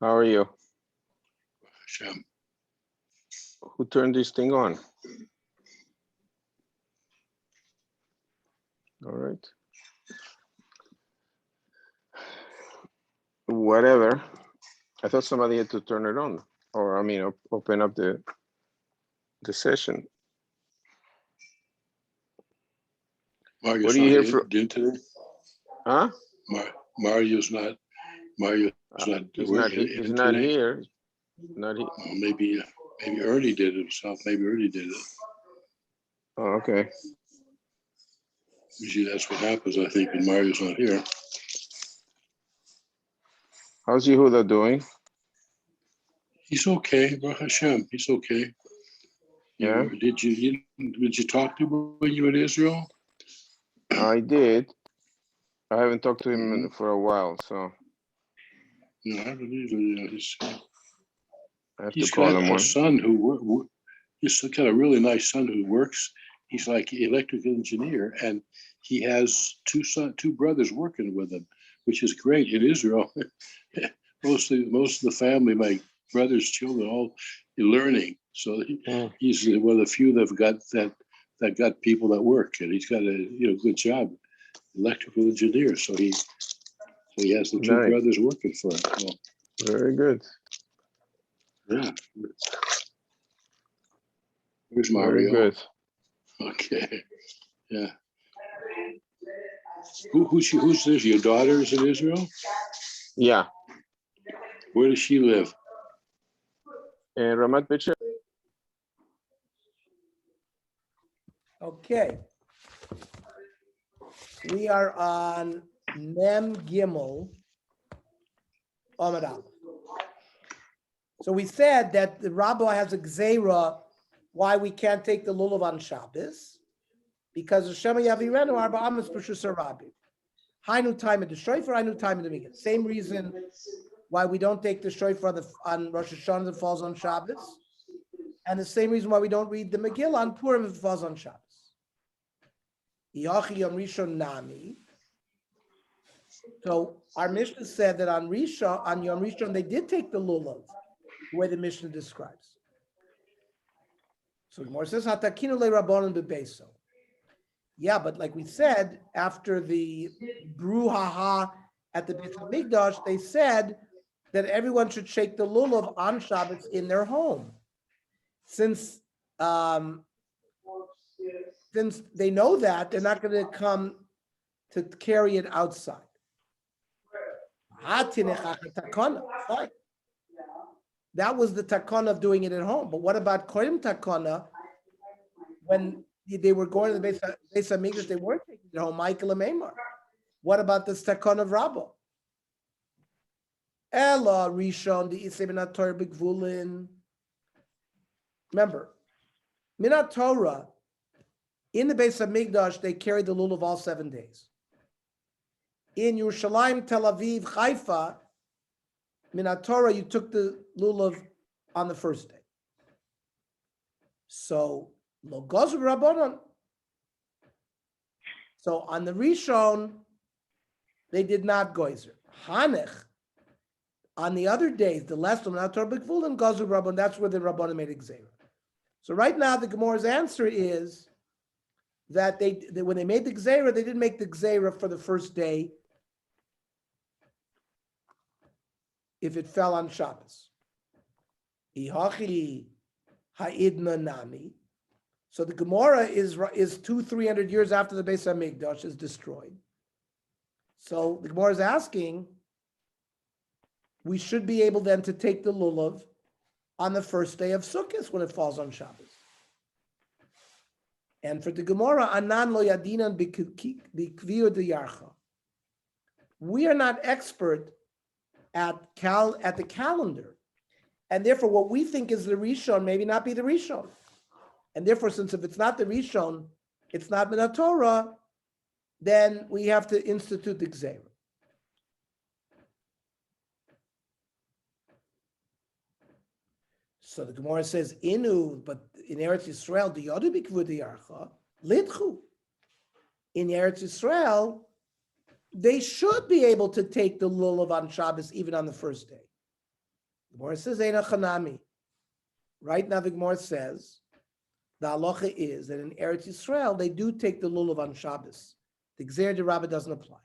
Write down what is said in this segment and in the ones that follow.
How are you? Hashem. Who turned this thing on? All right. Whatever. I thought somebody had to turn it on, or I mean, open up the session. Mario's What do you hear from? today? Huh? Mario's not. He's not here. Not here. Oh, maybe Ernie did it himself. Maybe Ernie did it. Oh, okay. Usually that's what happens, I think, when Mario's not here. How's Yehuda doing? He's okay, Baruch Hashem. He's okay. Yeah. Did you talk to him when you were in Israel? I did. I haven't talked to him for a while, so. No, I believe it. I have He's to call got him a one. son he's got a really nice son who works. He's like an electrical engineer, and he has two brothers working with him, which is great in Israel. most of the family, my brother's children, all learning. So he's one of the few that got people that work, and he's got a good job, electrical engineer. So he has the two brothers working for him. So, very good. Yeah. Where's Mario? Very good. Okay. Yeah. Who's this? Your daughter is in Israel? Yeah. Where does she live? In Ramat Beit Shemesh. Okay. We are on Mem Gimel Amud Aleph. So we said that the Rabbi has a gzeira why we can't take the lulav on Shabbos, because of Shema Yavirenu Arba Amos Peshus Rabbi. Hainu time of the shofar, hainu time of the Megillah. Same reason why we don't take the shofar on Rosh Hashanah that falls on Shabbos, and the same reason why we don't read the Megillah on Purim if it falls on Shabbos. Yachi Yom Rishon Nami. So our Mishnah said that on Yom Rishon they did take the lulav, the way the Mishnah describes. So the Gemara says, "Hatakinu leRabbanan bebeso." Yeah, but like we said, after the brouhaha at the Beit Hamikdash, they said that everyone should shake the lulav on Shabbos in their home, since they know that they're not going to come to carry it outside. Fine. That was the takana of doing it at home. But what about kodim takana? When they were going to the Beis Hamikdash, they weren't taking it home. Michael and Meimar. What about this takana of Rabba? Ella Rishon the Isay Minat Torah B'Gvulin. Remember, Minat Torah in the Beis Hamikdash they carried the lulav all 7 days. In Yerushalayim, Tel Aviv, Haifa, Minat Torah, you took the lulav on the first day. So, lo gozu rabbanon. So on the Rishon, they did not gozer. Hanech, on the other days, the last of Minat Torah b'gvulin gozu rabbanon. That's where the rabbanon made gzeira. So right now, the Gemara's answer is that when they made the gzeira, they didn't make the gzeira for the first day if it fell on Shabbos. Ihachi ha'idna nami. So the Gemara is 200-300 years after the Beis Hamikdash is destroyed. So the Gemara is asking, we should be able then to take the lulav on the first day of Sukkot when it falls on Shabbos. And for the Gemara, anan lo yadinan b'kviyu deyarcha. We are not expert at the calendar, and therefore what we think is the Rishon maybe not be the Rishon, and therefore since if it's not the Rishon, it's not Minat Torah, then we have to institute the Gzeira. So the Gemara says inu, but in Eretz Yisrael the yodu b'kvud yarcha lidchu. In Eretz Yisrael, they should be able to take the lulav on Shabbos even on the first day. The Gemara says, Eina Chanami. Right now, the Gemara says, the halacha is that in Eretz Yisrael, they do take the lulav on Shabbos. The Gzer de Rabbah doesn't apply.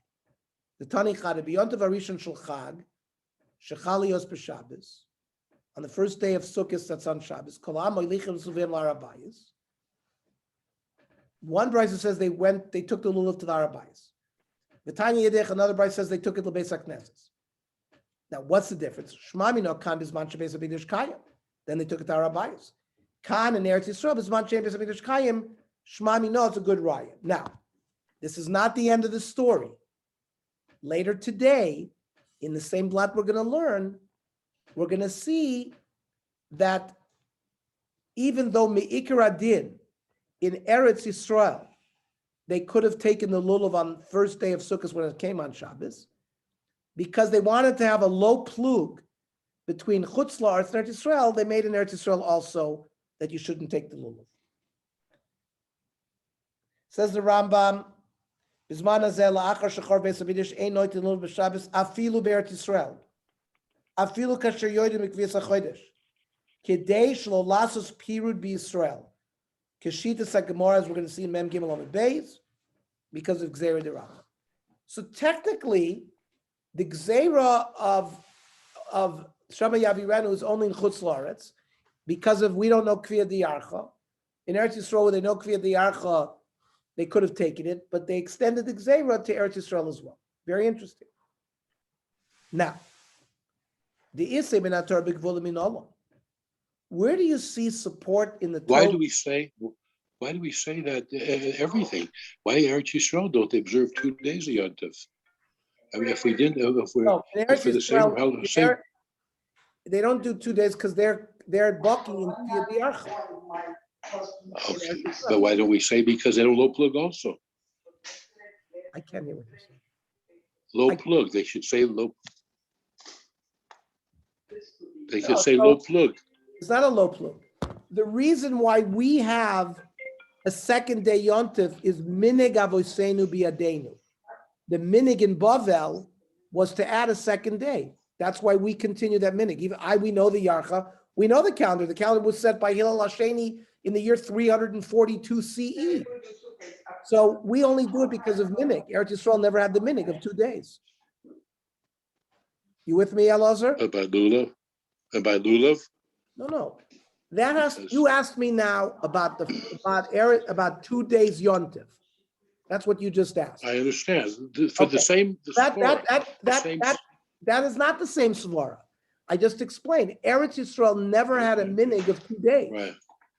The Tani Chad, B'yontav Arishon Shel Chag, Shechali Yos B'Shabbos, on the first day of Sukkot, that's on Shabbos, Kol Ha'am Moilichim Suvim L'Arabayis. One brisa says they took the lulav to the Arabayis. The Tanya Yedech, another brisa says they took it to Beis HaKnesses. Now, what's the difference? Shmami no kan bizman shebeis hamikdash kayim. Then they took it to Arabayis. Kan and Eretz Yisrael bizman shebeis hamikdash kayim. Shmami no, it's a good raya. Now, this is not the end of the story. Later today, in the same blot we're going to learn, we're going to see that even though me'ikar adin in Eretz Yisrael, they could have taken the lulav on the first day of Sukkot when it came on Shabbos, because they wanted to have a low plug between Chutz La'aretz and Eretz Yisrael, they made in Eretz Yisrael also that you shouldn't take the lulav. Says the Rambam, Bizman hazeh la'achar shechar beis hamikdash ein noitin lulav b'Shabbos afilu be'Eretz Yisrael, afilu kasher yodim mikvias hachodesh, kedei shelo lasos pirud b'Yisrael, keshitas haGemara, as we're going to see in Mem Gimel Amud Beis, because of Gzeira Derach. So technically, the Gzeira of Shama Yavirenu is only in Chutz La'aretz, because of we don't know Kviyah Diyarcha. In Eretz Yisrael, where they know Kviyah Diyarcha, they could have taken it, but they extended the Gzeira to Eretz Yisrael as well. Very interesting. Now, the Isay ben Ator b'Gvul min Olam. Where do you see support in the Torah? Why do we say that everything? Why Eretz Yisrael don't they observe 2 days of Yom Tov? I mean, if we didn't, if we're No, in Eretz for the Yisrael, same, they don't do 2 days because they're bucking in Kviyah Diyarcha. okay. But why don't we say because they don't low plug also? I can't hear what you're saying. Low plug. They should say low. They should No, say so- low plug. It's not a low plug. The reason why we have a second day yontif is minig avoseinu biadenu. The minig in Bavel was to add a second day. That's why we continue that minig. Even we know the yarcha, we know the calendar. The calendar was set by Hillel Hasheni in the year 342 CE. So we only do it because of minig. Eretz Yisrael never had the minig of 2 days. You with me, Elazar? About lulav. About lulav. No. That has you asked me now about 2 days yontif. That's what you just asked. I understand. For Okay. the same. That is not the same svara. I just explained. Eretz Yisrael never had a minig of 2 days. Right.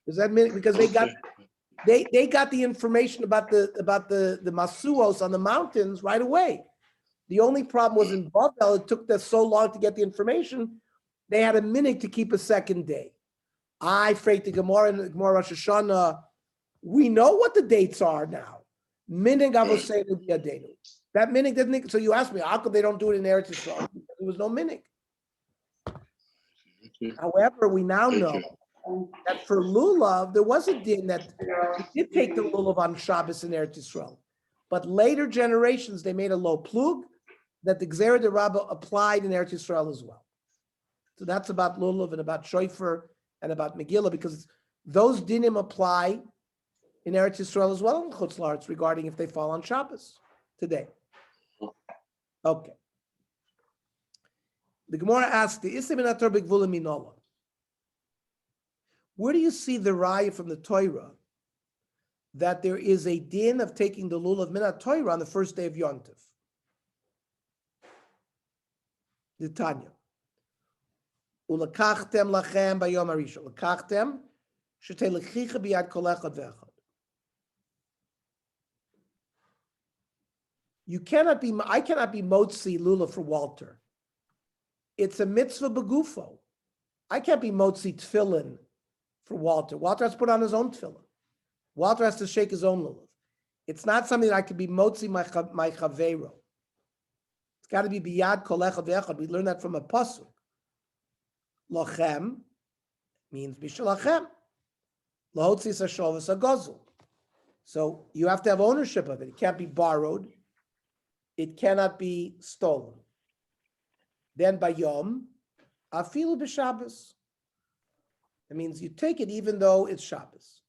Does that mean because they got the information about the masuos on the mountains right away? The only problem was in Bavel. It took them so long to get the information. They had a minig to keep a second day. I freight the Gemara and the Gemara Rosh Hashanah. We know what the dates are now. Minig avoseinu biadenu. That minig didn't. So you asked me, how come they don't do it in Eretz Yisrael? There was no minig. However, we now know that for lulav, there was a din that we did take the lulav on Shabbos in Eretz Yisrael. But later generations, they made a low plug that the Gzeira de Rabbah applied in Eretz Yisrael as well. So that's about lulav and about shofar and about Megillah, because those dinim apply in Eretz Yisrael as well in Chutz La'aretz regarding if they fall on Shabbos today. Okay. The Gemara asks, the Isay ben Ator b'Gvul min Olam. Where do you see the raya from the Torah that there is a din of taking the lulav min Torah on the first day of Yontif? The Tanya. Ulakachtem lachem bayom harishon. Ulakachtem shetei lechicha biyad kol echad ve'echad. I cannot be motzi lulav for Walter. It's a mitzvah begufo. I can't be motzi tefillin for Walter. Walter has to put on his own tefillin. Walter has to shake his own lulav. It's not something that I could be motzi my chavero. It's got to be biyad kol echad ve'echad. We learn that from a pasuk. Lachem means bishalachem. Lahotzi sashovas agazul. So you have to have ownership of it. It can't be borrowed. It cannot be stolen. Then by Yom, Afilu b'Shabbos. That means you take it even though it's Shabbos.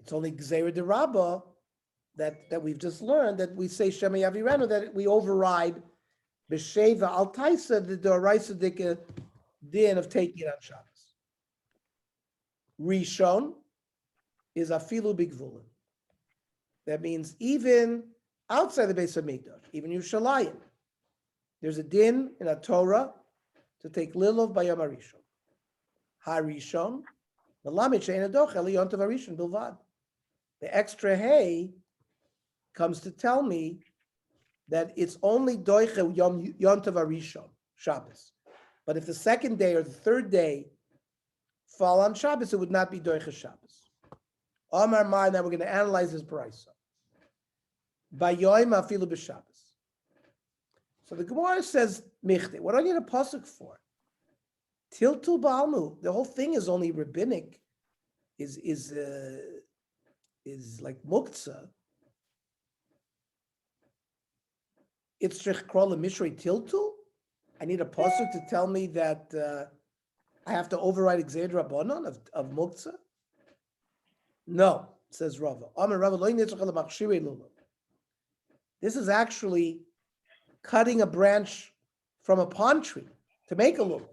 It's only Gzeira de Rabbah that we've just learned that we say Shema Yavirenu, that we override B'Sheva Al Taisa, the Doraisa Dika din of taking it on Shabbos. Rishon is Afilu Bigvulin. That means even outside the base of Mikdash, even Yerushalayim, there's a din in a Torah to take Lilov by Yom HaRishon. HaRishon, Melamid She'en Adoch Eli Yom Tov HaRishon Bilvad. The extra hay comes to tell me that it's only Doiche Yom Tov HaRishon, Shabbos. But if the second day or the third day fall on Shabbos, it would not be Doiche Shabbos. Omar Mar, now we're going to analyze this Baraisa. Bayoim Afilu B'Shabbos. So the Gemara says, Michte, what do I need a pasuk for? Tiltul Ba'almu. The whole thing is only rabbinic, is like muktzah. It's Shechkrola Mishrei Tiltul. I need a pasuk to tell me that I have to override Gzeir Rabbanon of muktzah. No, says Rava. This is actually cutting a branch from a palm tree to make a lulav,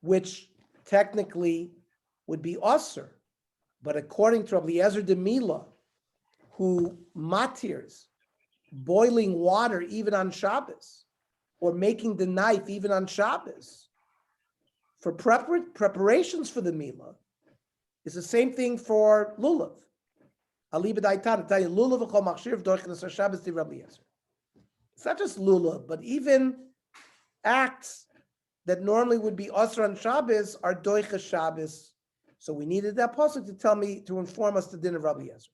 which technically would be osir. But according to Rabbi Eliezer de Mila, who matirs boiling water even on Shabbos, or making the knife even on Shabbos, for preparations for the Mila, is the same thing for lulav. It's not just lulav, but even acts that normally would be osir on Shabbos are doicha Shabbos. So we needed that pasuk to tell me, to inform us the din of Rabbi Eliezer.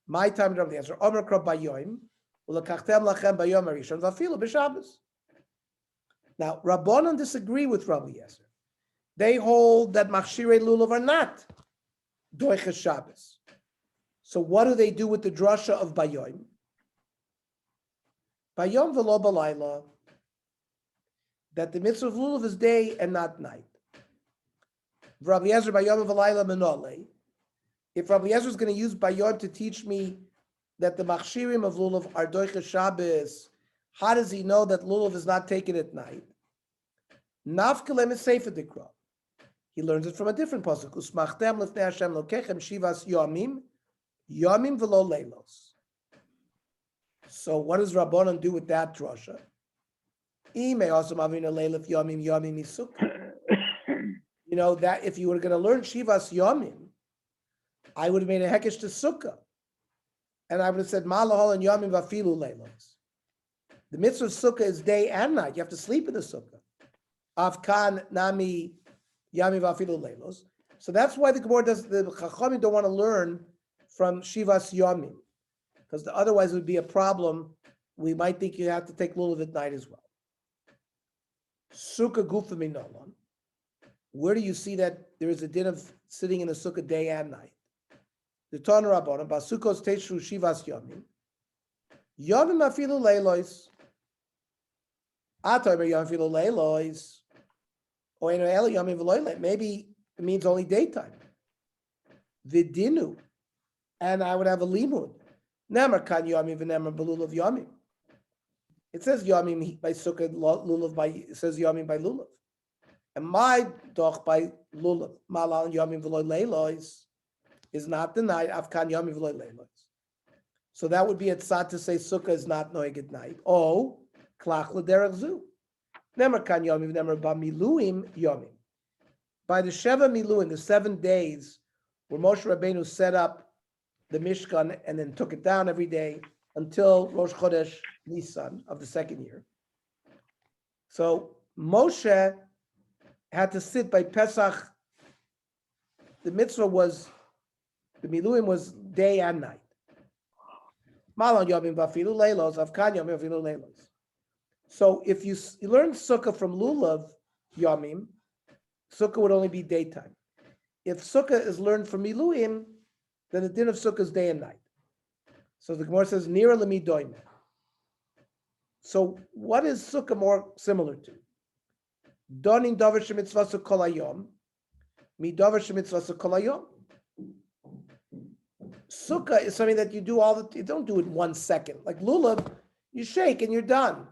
My time, Rabbi Eliezer. Omer krab bayoim, ulakachtem lachem bayom harishon vafilu b'Shabbos. Now, Rabbanon disagree with Rabbi Eliezer. They hold that machshirei lulav are not doicha Shabbos. So what do they do with the drasha of bayoim? Bayom v'lo balayla, that the mitzvah of lulav is day and not night. Rabbi Eliezer bayom v'layla menole. If Rabbi Eliezer is going to use bayom to teach me that the machshirim of lulav are doicha Shabbos, how does he know that lulav is not taken at night? Nafkalem is sefer dikra. He learns it from a different pasuk. Usmachtem lefnei Hashem lokechem shivas yomim, yomim v'lo leilos. So what does Rabbanon do with that drasha? You know, that if you were going to learn Shivas Yomim, I would have made a hekesh to Sukkah. And I would have said, Malahol and Yomim vafilu leilos. The mitzvah of Sukkah is day and night. You have to sleep in the Sukkah. Avkan nami Yomim vafilu leilos. So that's why the Gemara does, the Chachamim don't want to learn from Shivas Yomim, because otherwise it would be a problem. We might think you have to take lulav at night as well. Sukkah gufa minolan. Where do you see that there is a din of sitting in a sukkah day and night? The Tana Rabbanan, Basukos Teishu Shivas Yomim. Yomim afilu leilois. Atomer Yomim afilu leilois. Or Yomim v'loilei. Maybe it means only daytime. Vidinu. And I would have a limud. Nemer kan Yomim v'nemer belulav Yomim. It says Yomim by Sukkah, lulav by, it says Yomim by lulav. And my doch by lulav, malal Yomim v'loy leilois, is not the night. Avkan Yomim v'loy leilois. So that would be a tzad to say Sukkah is not noig at night. Oh, klach l'derech zu. Nemer kan Yomim, nemer ba miluim Yomim. By the Sheva Miluim, the 7 days where Moshe Rabbeinu set up the Mishkan and then took it down every day until Rosh Chodesh Nisan of the second year. So Moshe had to sit by Pesach. The mitzvah was, the Miluim was day and night. Malon Yomim vafilu leilos, avkan Yomim vafilu leilos. So if you learn Sukkah from Lulav Yomim, Sukkah would only be daytime. If Sukkah is learned from Miluim, then the din of Sukkah is day and night. So the Gemara says, Nira lemi doime. So what is sukkah more similar to? Donin davar shemitzvah kol hayom, mi davar shemitzvah kol hayom. Sukkah is something that you do you don't do it in 1 second. Like lulav, you shake and you're done.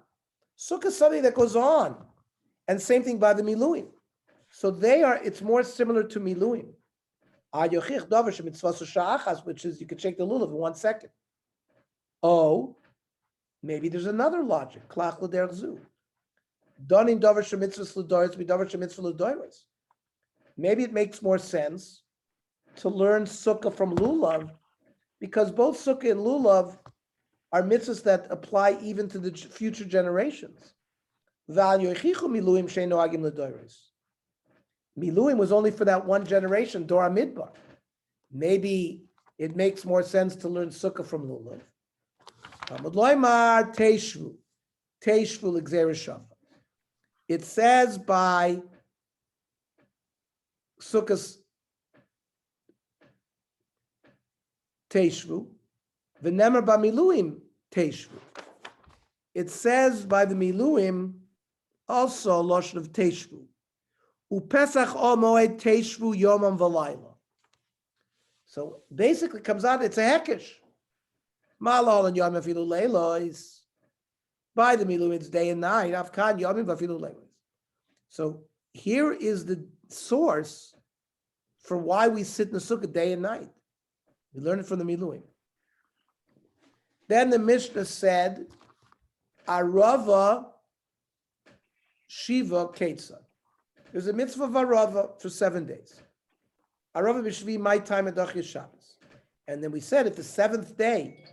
Sukkah is something that goes on. And same thing by the miluim. So it's more similar to miluim. Which is you could shake the lulav in 1 second. Oh, maybe there's another logic. Maybe it makes more sense to learn sukkah from lulav, because both sukkah and lulav are mitzvahs that apply even to the future generations. Miluim was only for that one generation, Dora Midbar. Maybe it makes more sense to learn sukkah from lulav. It says by sukkah's Teshvu, v'nemer b'miluim Teshvu. It says by the miluim also lashon of Teshvu. Upesach o moed Teshvu yomam v'layla. So basically, comes out it's a hekesh. Malol and yom afilu leilos. By the miluim it's day and night. Afkan yomim v'afilu leilos. So here is the source for why we sit in the sukkah day and night. We learn it from the miluim. Then the Mishnah said, Arava Shiva Ketzad. There's a mitzvah of Arava for 7 days. Arava b'shvi my time at Dach Shabbos. And then we said if the 7th day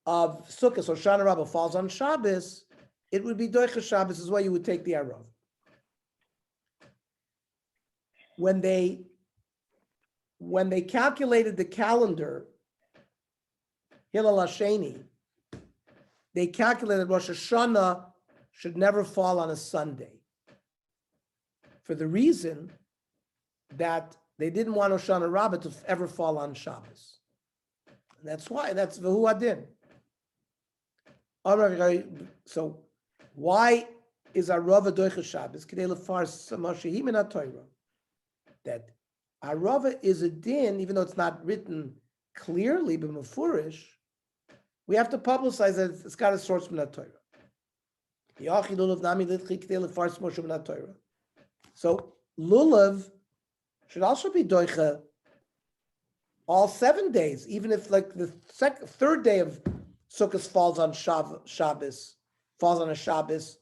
of Sukkot or Shana Rabbah falls on Shabbos, it would be Doich Shabbos is why you would take the Arava. When they calculated the calendar, Hillel Hasheni, they calculated Rosh Hashanah should never fall on a Sunday, for the reason that they didn't want Hoshana Rabbah to ever fall on Shabbos. And that's why, that's V'hu Adin. So why is Arava Doicha Shabbos? K'dei lefars Moshe min HaTorah. That Arava is a din, even though it's not written clearly, but mefurish, we have to publicize that it's got a source from HaTorah. So lulav should also be doicha all 7 days, even if like the third day of Sukkot falls on Shabbos, falls on a Shabbos,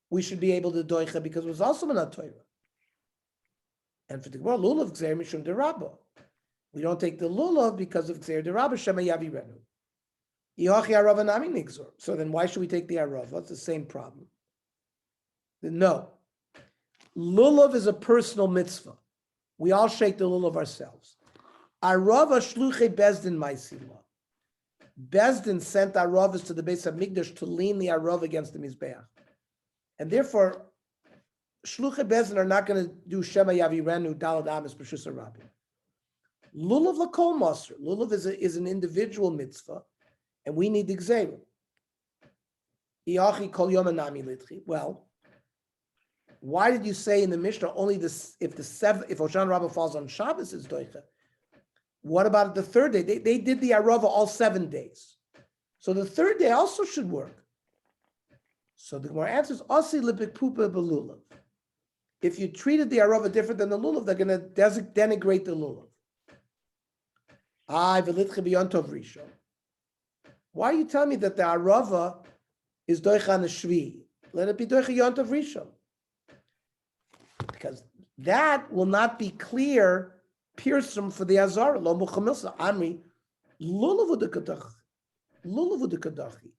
we should be able to doicha because it was also min HaTorah. And for the Gemara, lulav gzeir mishum derabba. We don't take the lulav because of gzeir derabba shema yavi renu. Yachi arava nami nigzor. So then why should we take the arava? It's the same problem. No. Lulav is a personal mitzvah. We all shake the lulav ourselves. Arava shluchei bezdin ma'isila. Bezdin sent aravas to the Beis HaMikdash to lean the arava against the Mizbeach. And therefore, shluchei bezdin are not going to do shema yavi renu dalad amis b'shus harabbim. Lulav l'kol masr. Lulav is an individual mitzvah, and we need the gzeira. Iachi kol yom anami litchi. Well, why did you say in the Mishnah only this if Hoshana Rabbah falls on Shabbos is doicha? What about the third day? They did the Arava all 7 days. So the third day also should work. So the Gemara answers, Asi lipik pupa belulav. If you treated the Arava different than the lulav, they're going to denigrate the lulav. Why are you telling me that the Arava is doicha on the Shvi? Let it be doicha Yontav Rishon. Because that will not be clear, piercing for the Azara. Lo muchamilsa amri lulav udekadachi.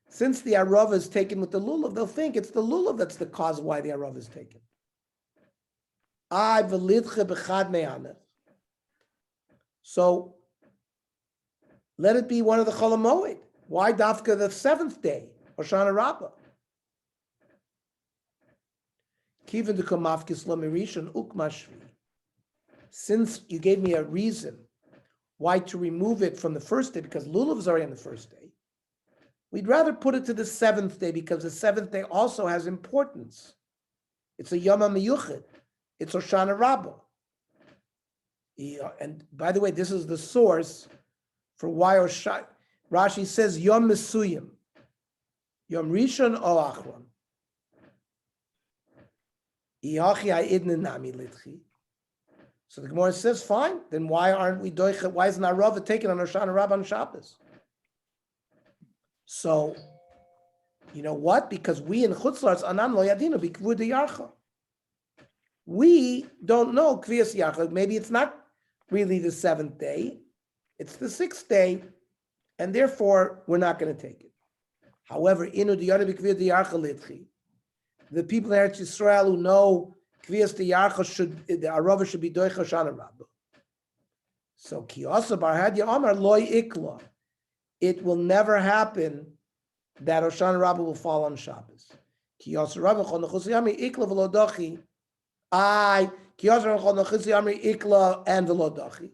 Since the Arava is taken with the lulav, they'll think it's the lulav that's the cause why the Arava is taken. So let it be one of the Chol HaMoed. Why Dafka the 7th day, Hoshana Rabbah? Since you gave me a reason why to remove it from the first day, because lulav is already on the first day, We'd rather put it to the 7th day because the 7th day also has importance. It's a Yom HaMiyuchid. It's Hoshana Rabbah. And by the way, this is the source for why Rashi says Yom Mesuyim, Yom Rishon o Achron. So the Gemara says, fine, then why aren't we doicha? Why isn't our Rava taken on Hoshana Rabbah on Shabbos? So, you know what? Because we in Chutz La'aretz anan lo yadinu b'kvud yarcha. We don't know kviyas yarcha. Maybe it's not really the 7th day; it's the 6th day, and therefore we're not going to take it. However, inu diyadu b'kviyas yarcha litchi. The people in Eretz Yisrael who know kviyas yarcha the arava should be doicha Hoshana Rabbah. So kiyasa bar hadya amar loy ikla. It will never happen that Hoshana Rabbah will fall on Shabbos. Kiyasa Rabbah chol nechusi amri ikla v'lo dachi. Kiyasa Rabbah chol nechusi amri ikla and v'lo dachi.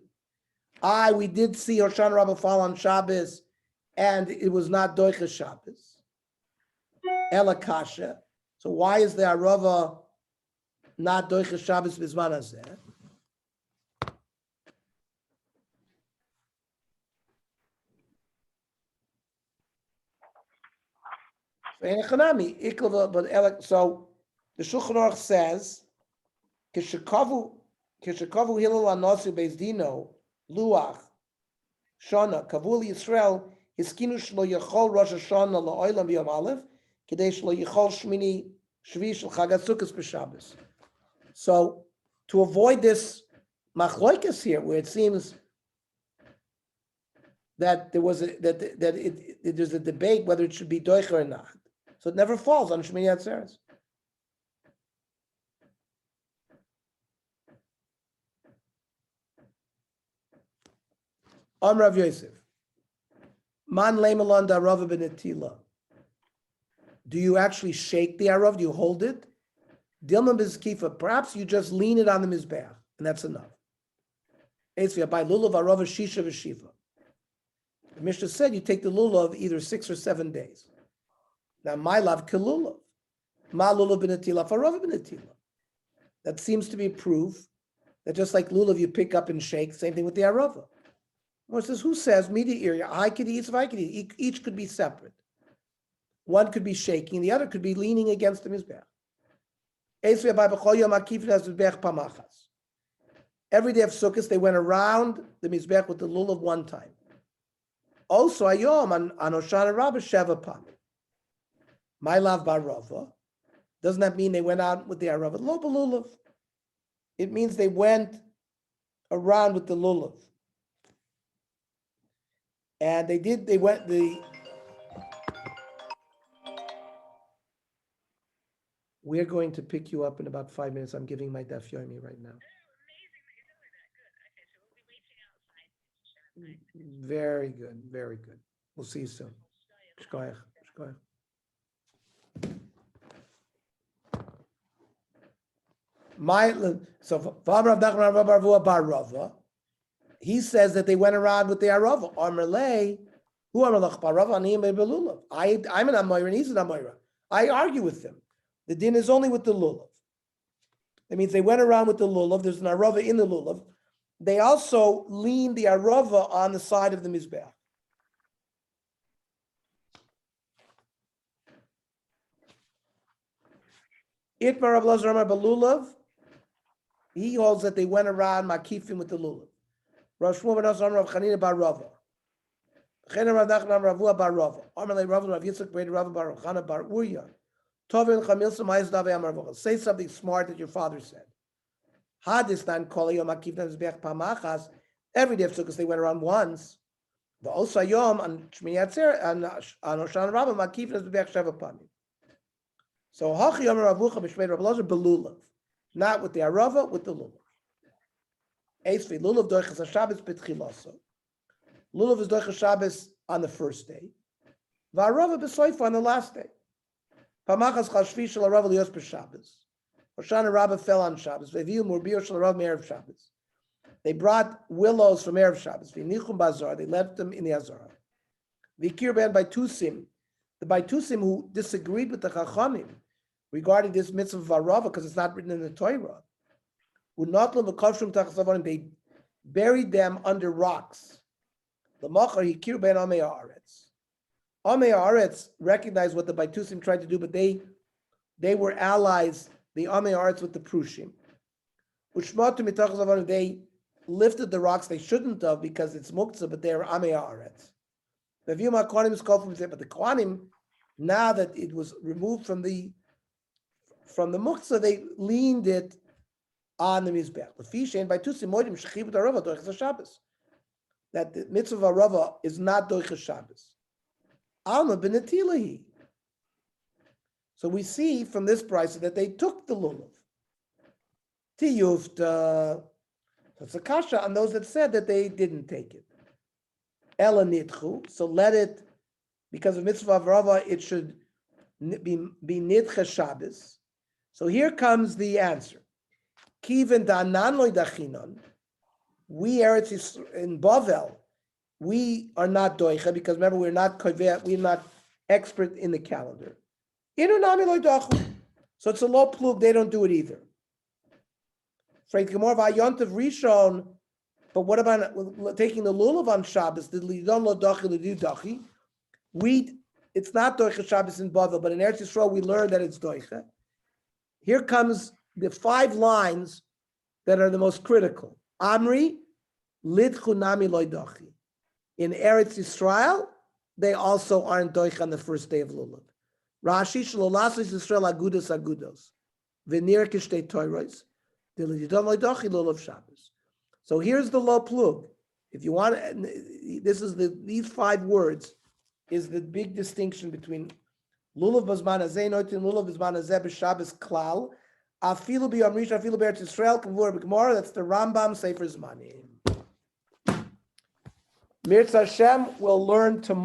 We did see Hoshana Rabbah fall on Shabbos, and it was not doicha Shabbos. Ela kasha. So why is the arava not doicha Shabbos b'zman hazeh? So the Shulchan Aruch says, "Kishakavu hilul anosu beis dino luach shana kavul Yisrael hiskinu shlo yachol Rosh Hashanah la'olam b'yom aleph k'dei shlo yachol shmini shvi shel Chag HaSukkos b'Shabbos." So to avoid this machloikas here, where it seems that there's a debate whether it should be doicha or not. So it never falls on Shmini Atzeres. Rav Yosef. Man leimalon da Arava benetila. Do you actually shake the Arav? Do you hold it? Dilma bezkifa. Perhaps you just lean it on the Mizbeach, and that's enough. Eitzvia by lulav Arava shisha v'shiva. The Mishnah said you take the lulav either 6 or 7 days. Now, my love kelulav, ma lulav benetila Arava benetila. That seems to be proof that just like lulav you pick up and shake, same thing with the Arava. Well, it says, who says, media area, I could eat, if I could eat. Each could be separate. One could be shaking, the other could be leaning against the Mizbeach. Every day of Sukkot, they went around the Mizbeach with the lulav 1 time. Also, ayom on Hoshana Rabbah, Sheva Pam. My love Barava. Doesn't that mean they went out with the Arava? Lo b'lulav. It means they went around with the lulav. And we're going to pick you up in about 5 minutes. I'm giving my Daf Yomi right now. Very good, very good. We'll see you soon. Shkoyach, shkoyach. He says that they went around with the Arava. I'm an Amoira and he's an Amoira. I argue with them. The din is only with the lulav. That means they went around with the lulav. There's an Arava in the lulav. They also leaned the Arava on the side of the Mizbeach. Itmar Rav Elazar Amar Balulav, he holds that they went around Makifim with the lulav. Rav Shmuel ben Asar Rav Chanina bar Rava. Chen Rav Nachman Rav Hua bar Rava. Amar le Rav Rav Yitzchak ben Rav bar Chana bar Uriah. Tovin Chamilsa Ma'is Davei Amar Rava. Say something smart that your father said. Hadis nan kol yom Makifim Mizbeach pamachas. Every day of Sukkot they went around once. The also yom on Shmini Atzer on Hoshana Rabbah Makifim Mizbeach Sheva Pamim. So Hachi Amar Rav Hucha b'Shmei Rav Elazar belulav, not with the Arava, with the lulav. Eisvi lulav doichas haShabbos b'tchilaso. Lulav is doichas Shabbos on the first day. V'Arava b'soifa on the last day. Pamachas chal shvi shel Arava lios b'Shabbos. Hoshana Rabbah fell on Shabbos. V'viu murbio shel Arava me'erev Shabbos. They brought willows from erev Shabbos. V'nichum bazar. They left them in the Azara. V'kir ben by Tusim. the Baitusim who disagreed with the Chachamim regarding this mitzvah of Arava because it's not written in the Torah, would not live a kashrim tachsavarim. They buried them under rocks. The Machar Hikir ben Amei Haaretz. Amei Haaretz recognized what the Baitusim tried to do, but they were allies, the Amei Haaretz with the Prushim. Ushmatu mitachsavarim. They lifted the rocks they shouldn't have because it's muktzah, but they are Amei Haaretz. The Vyuma Kohanim is called from there, but the Kohanim, now that it was removed from the muktzah, they leaned it on the mizbech. The fishen by tusim moedim shechibut arava doiches Shabbos. That the mitzvah of arava is not doiches Shabbos. Alma benetilahi. So we see from this price that they took the lulav. Tiyufta. That's a kasha on those that said that they didn't take it. Ela nitchu, so let it, because of mitzvah of Rava, it should be nitcha Shabbos. So here comes the answer. Kiven danan loy dachinon. We Eretz in Bavel, we are not doicha because remember we're not expert in the calendar. Inu nami loy dachu. So it's a low plug. They don't do it either. Freit gemor va'yontav rishon. But what about taking the lulav on Shabbos? It's not doicha Shabbos in Bavel, but in Eretz Yisrael we learn that it's doicha. Here comes the 5 lines that are the most critical. Amri, lidchu nami loy dochi. In Eretz Yisrael, they also aren't doicha on the first day of lulav. Rashi shalolasos Yisrael agudos agudos. V'nir kishtei toiros. Dilidon loy dochi lulav Shabbos. So here's the lo plug. If you want, these 5 words is the big distinction between lulav bazman hazeh noitin lulav bazman hazeh b'Shabbos klal afilu b'yom rishon afilu b'Eretz Yisrael kavur b'Gemara. That's the Rambam Sefer Zmanim. Mirz Hashem will learn tomorrow.